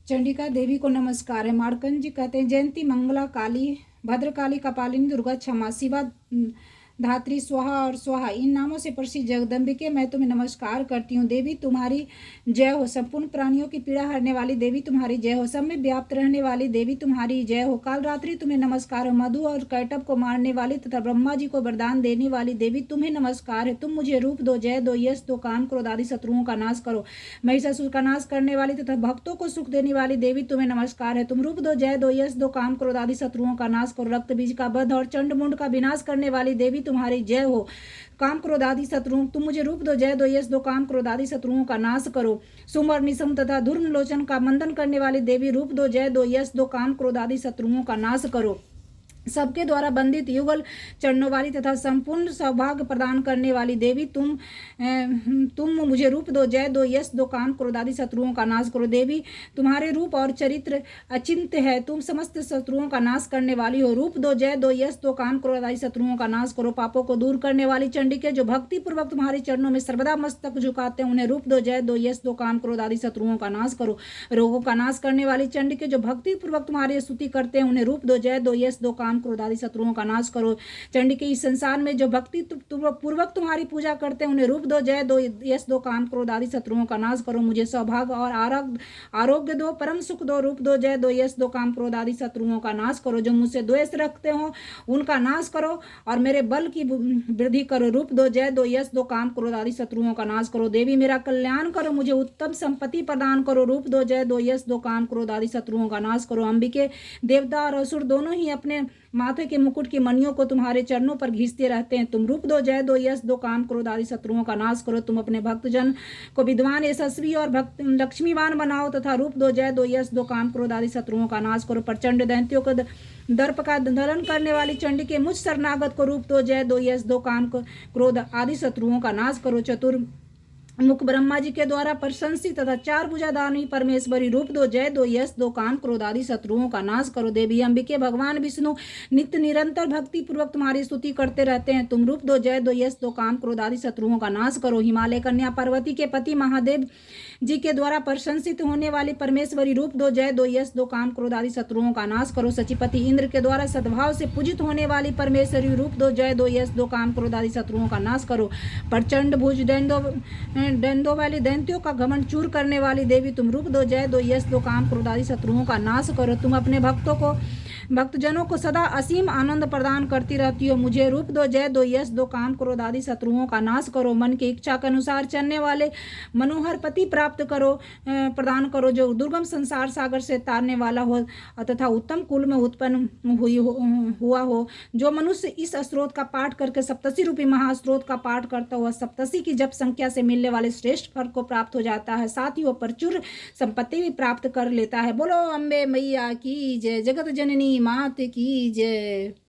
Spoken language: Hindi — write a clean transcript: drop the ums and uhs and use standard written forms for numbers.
चंडिका देवी को नमस्कार है। मार्कंड जी कहते हैं जयंती मंगला काली भद्रकाली कपालिनी दुर्गा क्षमा शिवा धात्री स्वाहा और स्वाहा इन नामों से प्रसिद्ध जगदम्बिके मैं तुम्हें नमस्कार करती हूँ। देवी तुम्हारी जय हो। संपूर्ण प्राणियों की पीड़ा हरने वाली देवी तुम्हारी जय हो। सब में व्याप्त रहने वाली देवी तुम्हारी जय हो। काल रात्रि तुम्हें नमस्कार हो। मधु और कैटब को मारने वाली तथा ब्रह्मा जी को वरदान देने वाली देवी तुम्हें नमस्कार है। तुम मुझे रूप दो, जय दो, यश दो, काम क्रोध आदि शत्रुओं का नाश करो। महिषासुर का नाश करने वाली तथा भक्तों को सुख देने वाली देवी तुम्हें नमस्कार है। तुम रूप दो, जय दो, यश दो, काम क्रोध आदि शत्रुओं का नाश करो। रक्त बीज का वध और चंड मुंड का विनाश करने वाली देवी तुम्हारी जय हो। काम क्रोध आदि शत्रुओं तुम मुझे रूप दो, जय दो, यश दो, काम क्रोध आदि शत्रुओं का नाश करो। सुम और निशम तथा धूर्म लोचन का मंदन करने वाली देवी रूप दो, जय दो, यश दो, काम क्रोध आदि शत्रुओं का नाश करो। सबके द्वारा बंदित युगल चरणों वाली तथा संपूर्ण सौभाग्य प्रदान करने वाली देवी तुम मुझे रूप दो, जय दो, यश दो, काम क्रोध आदि शत्रुओं का नाश करो। देवी तुम्हारे रूप और चरित्र अचिंत्य है। तुम समस्त शत्रुओं का नाश करने वाली हो। रूप दो, जय दो, यश दो, काम क्रोध आदि शत्रुओं का नाश करो। पापों को दूर करने वाली चंडिके जो भक्ति पूर्वक तुम्हारे चरणों में सर्वदा मस्तक झुकाते हैं उन्हें रूप दो, जय दो, यश दो, काम क्रोध आदि शत्रुओं का नाश करो। रोगों का नाश करने वाली चंडिके जो भक्ति पूर्वक तुम्हारी स्तुति करते हैं उन्हें रूप दो, जय दो, यश दो, काम क्रोध आदि शत्रुओं का नाश करो। चंडिके इस संसार में जो भक्ति पूर्वक तुम्हारी पूजा करते हैं उन्हें रूप दो, जय दो, यश दो, काम क्रोध आदि शत्रुओं का नाश करो। मुझे सौभाग्य और आरोग्य दो, परम सुख दो, रूप दो, जय दो, यश दो, काम क्रोध आदि शत्रुओं का नाश करो। जो मुझसे द्वेष रखते हो उनका नाश करो और मेरे बल की वृद्धि करो। रूप दो, जय दो, यश दो, काम क्रोध आदि शत्रुओं का नाश करो। देवी मेरा कल्याण करो, मुझे उत्तम संपत्ति प्रदान करो। रूप दो, जय दो, यश दो, काम क्रोध आदि शत्रुओं का नाश करो। अंबिके देवता और असुर दोनों ही अपने माथे के मुकुट की मणियों को तुम्हारे चरणों पर घिसते रहते हैं। तुम रूप दो, जय दो, यश दो, काम क्रोध आदि शत्रुओं का नाश करो। तुम अपने भक्तजन को विद्वान, यशस्वी और भक्त लक्ष्मीवान बनाओ तथा रूप दो, जय दो, यश दो, काम क्रोध आदि शत्रुओं का नाश करो। प्रचंड दैत्यों को दर्प का दलन करने वाली चंडी के मुझ शरणागत को रूप दो, जय दो, यश दो, काम क्रोध आदि शत्रुओं का नाश करो। मुख ब्रह्मा जी के द्वारा प्रशंसित तथा चार भुजाधारी परमेश्वरी रूप दो, जय दो, यश दो, काम क्रोध आदि शत्रुओं का नाश करो। देवी अंबिके भगवान विष्णु नित्य निरंतर भक्ति पूर्वक तुम्हारी स्तुति करते रहते हैं। तुम रूप दो, जय दो, यश दो, काम क्रोध आदि शत्रुओं का नाश करो। हिमालय कन्या पार्वती के पति महादेव जी के द्वारा प्रशंसित होने वाली परमेश्वरी रूप दो, जय दो, यश दो, काम क्रोध आदि शत्रुओं का नाश करो। सचिपति इंद्र के द्वारा सद्भाव से पूजित होने वाली परमेश्वरी रूप दो, जय दो, यश दो, काम क्रोध आदि शत्रुओं का नाश करो। प्रचंड भुज डंडों वाली दैत्यों का घमंड चूर करने वाली देवी तुम रूप दो, जय दो, यश दो, काम क्रोध आदि शत्रुओं का नाश करो। तुम अपने भक्तजनों को सदा असीम आनंद प्रदान करती रहती हो। मुझे रूप दो, जय दो, यश दो, काम क्रोध आदि शत्रुओं का नाश करो। मन की इच्छा के अनुसार चलने वाले मनोहर पति प्राप्त करो प्रदान करो जो दुर्गम संसार सागर से तारने वाला हो तथा उत्तम कुल में उत्पन्न हुआ हो। जो मनुष्य इस स्रोत का पाठ करके सप्तसी रूपी महास्रोत का पाठ करता हुआ सप्तसी की जप संख्या से मिलने वाले श्रेष्ठ फल को प्राप्त हो जाता है। साथ ही वो प्रचुर संपत्ति भी प्राप्त कर लेता है। बोलो अम्बे मैया की जय, जगत जननी मात की जय।